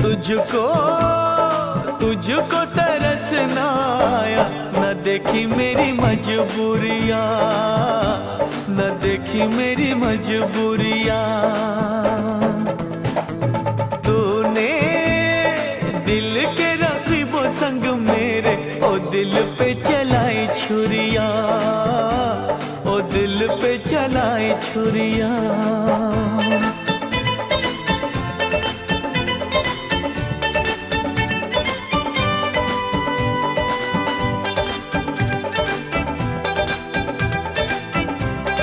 तुझको तुझको तरस ना आया, न देखी मेरी मजबूरियाँ, न देखी मेरी मजबूरियाँ। तूने दिल के रकीबों संग मेरे ओ दिल पे चलाई छुरियाँ, ओ दिल पे चलाई छुरियाँ।